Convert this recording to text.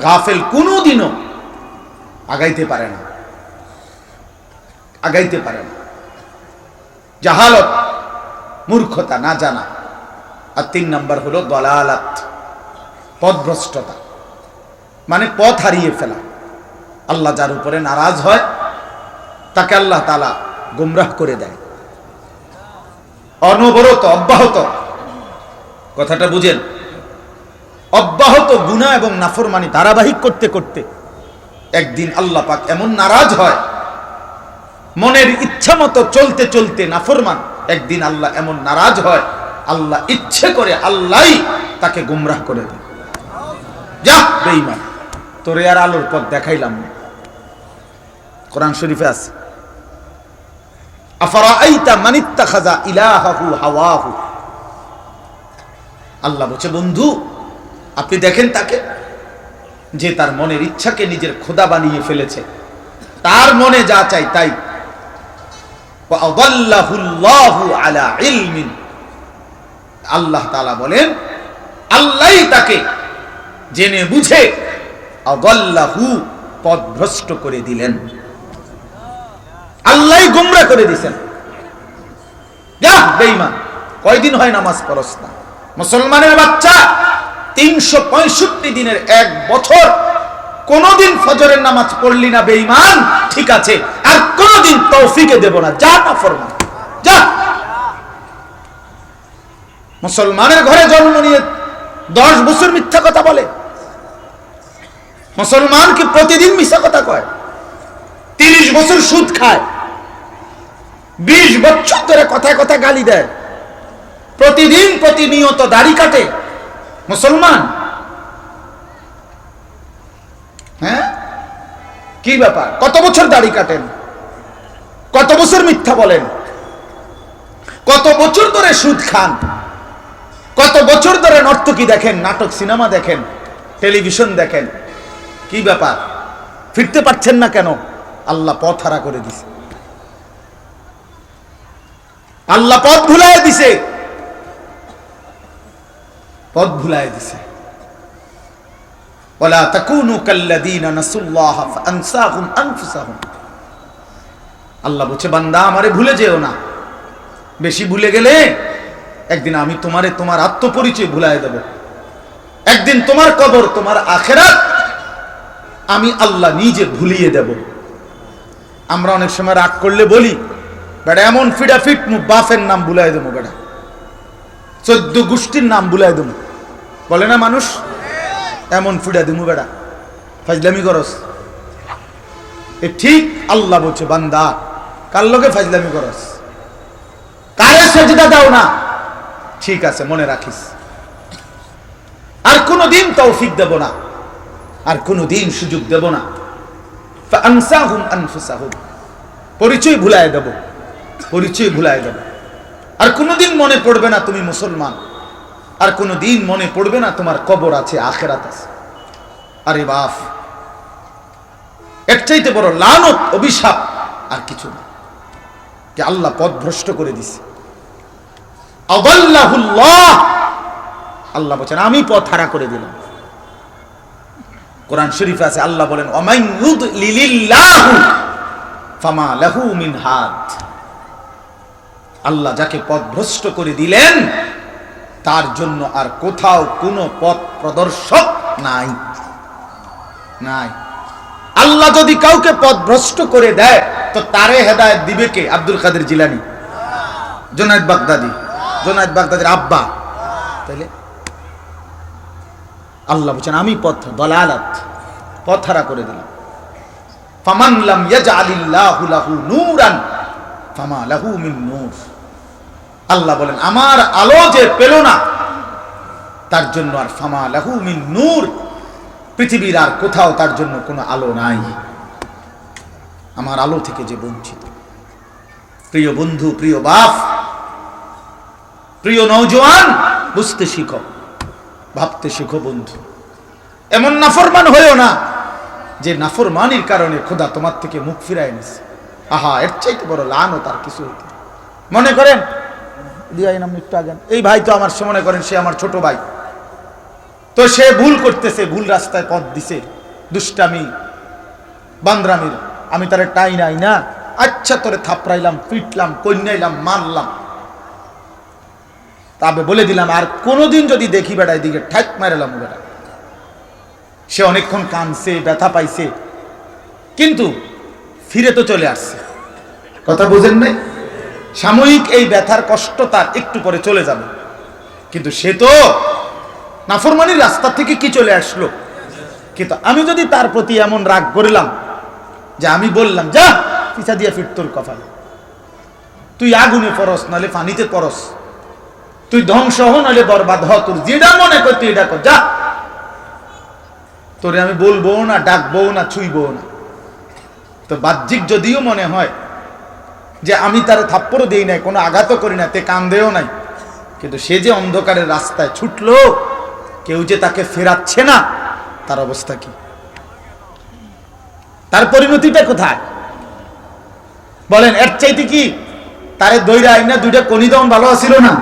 গাফেল কোনোদিনও আগাইতে পারে না, আগাইতে পারে না। জাহালত, মূর্খতা, না জানা। আর 3 নাম্বার হলো দলালাত, পথভ্রষ্টতা, মানে পথ হারিয়ে ফেলা। আল্লাহ যার উপরে নারাজ হয় তাকে আল্লাহ তাআলা গুমরাহ করে দেয়। অনবরত, অব্যাহত, কথাটা বুঝেন, অব্যাহত গুনাহ এবং নাফরমানি ধারাবাহিক করতে করতে একদিন আল্লাহ পাক এমন নারাজ হয়, মনের ইচ্ছা মতো চলতে চলতে নাফরমান, একদিন আল্লাহ এমন নারাজ হয়, আল্লাহ ইচ্ছে করে আল্লাহই তাকে গুমরাহ করে দেয়। যা বেঈমান, তোরে আর আলোর পথ দেখাইলাম না। কোরআন শরীফে আছে, আফারাআইতা মান ইত্তাখাযা ইলাহাহু হাওয়াহু। আল্লাহ বলছে, বন্ধু আপনি দেখেন তাকে, যে তার মনের ইচ্ছাকে নিজের খোদা বানিয়ে ফেলেছে, তার মনে যা চাই তাই। ওয়া আদাল্লাহুল্লাহু আলা ইলমিন। আল্লাহ তাআলা বলেন আল্লাহই তাকে জেনে বুঝে আদাল্লাহু, পথভ্রষ্ট করে দিলেন, আল্লাহই গুমরাহ করে দিয়েছেন। যা বেঈমান, কয়দিন হয় নামাজ পড়স না? মুসলমানের বাচ্চা 365 দিনের 1 বছর কোনদিন ফজরের নামাজ পড়লি না বেঈমান, ঠিক আছে, আর কোনদিন তৌফিকে দেব না, যা না ফরমান, যা। মুসলমানের ঘরে জন্ম নিয়ে 10 বছর মিথ্যা কথা বলে। মুসলমান কি প্রতিদিন মিথ্যা কথা কয়? 30 বছর সুদ খায়, 20 বছর ধরে কথায় কথা গালি দেয়, প্রতিদিন প্রতিনিয়ত দাড়ি কাটে। মুসলমান, হ্যাঁ কি ব্যাপার? কত বছর দাড়ি কাটেন, কত বছর মিথ্যা বলেন, কত বছর ধরে সুদ খান, কত বছর ধরে নর্তকী দেখেন, নাটক সিনেমা দেখেন, টেলিভিশন দেখেন, কি ব্যাপার? ফিরতে পারছেন না কেন? আল্লাহ পথ হারা করে দিছে, আল্লাহ পথ ভুলায় দিছে, পথ ভুলায় দিছে। ওয়ালা তাকুনু কাল্লাযীনা নাসুল্লাহ ফাআনসাহুম আনফুসাহুম। আল্লাহ বলছে, বান্দা আমারে ভুলে যেও না, বেশি ভুলে গেলে একদিন আমি তোমারে তোমার আত্মপরিচয় ভুলায় দেব। একদিন তোমার কবর, তোমার আখিরাত আমি আল্লাহ নিজে ভুলিয়ে দেব। আমরা অনেক সময় রাগ করলে বলি, বেটা এমন ফিডাফিট বাপের নাম ভুলাই দেবো, বেটা 14 গোষ্ঠীর নাম ভুলাই দেবো, বলে না মানুষ? এমন ফিডা দিমু, বেটা ফাজলামি করস। এ ঠিক আল্লাহ বলছে, বান্দা কার লগে ফাজলামি করস, কারে সেজদা দাও না, ঠিক আছে মনে রাখিস, আর কোনদিন তৌফিক দেব না, আর কোনদিন সুযোগ দেব না। ফাআনসাহুম আনফুসাহুম, পরিচয় ভুলায় দেব, পরিচয় ভুলায় দেব। আর কোনদিন মনে পড়বে না তুমি মুসলমান, আর কোনদিন মনে পড়বে না তোমার কবর আছে, আখিরাত আছে। আরে বাপ, এর চাইতে বড় লানত, অভিশাপ আর কিছু না, যে আল্লাহ পথ ভ্রষ্ট করে দিছে। আদাল্লাহুল্লাহ, আল্লাহ বলেন আমি পথ হারা করে দিলাম। কোরআন শরীফে আছে, আল্লাহ বলেন ওয়ামান ইউদলিলিল্লাহু ফামা লাহু মিন হাদ। আল্লাহ যাকে পথভ্রষ্ট করে দিলেন তার জন্য আর কোথাও কোনো পথ প্রদর্শক নাই, নাই। আল্লাহ যদি কাউকে পথভ্রষ্ট করে দেয় তো তারে হেদায়েত দিবে কে? আব্দুল কাদের জিলানী, জুনায়েদ বাগদাদি, জুনায়েদ বাগদাদির আব্বা। তাইলে আল্লাহ বলেন আমি পথ দলালাত, পথ হারা করে দিলাম। ফামান লাম ইয়াজআলিল্লাহু লাহু নূরান ফামা লাহু মিন নূর। আল্লাহ বলেন আমার আলো যে পেল না তার জন্য আর ফামা লাহু মিন নূর, পৃথিবীর আর কোথাও তার জন্য কোনো আলো নাই, আমার আলো থেকে যে বঞ্চিত। প্রিয় বন্ধু, প্রিয় বাপ, প্রিয় নওজোয়ান, বুঝতে শিখো, ভাবতে শিখো বন্ধু। এমন নাফরমান হয়েও না যে নাফরমানির কারণে খোদা তোমার থেকে মুখ ফিরায় নিছে। আহা, এর চাইতে বড় লানত আর কিছু হইতে। মনে করেন এই ভাই তো আমার, মনে করেন সে আমার ছোট ভাই, তো সে ভুল করতেছে, ভুল রাস্তায় পথ দিছে, দুষ্টামি বান্দ্রামির। আমি তারে টাই নাই না, আচ্ছা তোরে থাপড়াইলাম, পিটলাম, কন্যাইলাম, মারলাম, তবে বলে দিলাম আর কোনোদিন যদি দেখি বেটা এদিকে ঠাক মারালাম বেটা। সে অনেকক্ষণ কাঁদছে, ব্যথা পাইছে, কিন্তু ফিরে তো চলে আসছে। কথা বুঝেন নাই? সাময়িক এই ব্যথার কষ্ট তার একটু পরে চলে যাবে, কিন্তু সে তো নাফরমানির রাস্তা থেকে কি চলে আসলো। কিন্তু আমি যদি তার প্রতি এমন রাগ করলাম যে আমি বললাম যা পিছা দিয়া ফিট তোর কপালে, তুই আগুনে পরস নাহলে পানিতে পরস, তুই ধ্বংস হ নাহলে বরবাদ হ, তোর যেটা মনে কর তুই এটা কর, যা, তোরে আমি বলবো না, ডাকবো না, ছুঁইবো না। তো বাহ্যিক যদিও মনে হয় যে আমি তার থাপ্পড়ও দেই নাই, কোনো আঘাতও করি না, তে কান্দেও নাই, কিন্তু সে যে অন্ধকারের রাস্তায় ছুটলো, কেউ যে তাকে ফেরাচ্ছে না, তার অবস্থা কি, তার পরিণতিটা কোথায় বলেন? এর চাইতে কি তারে দইরা আইনা দুইটা কনি দেওয়ান ভালো আছিল না?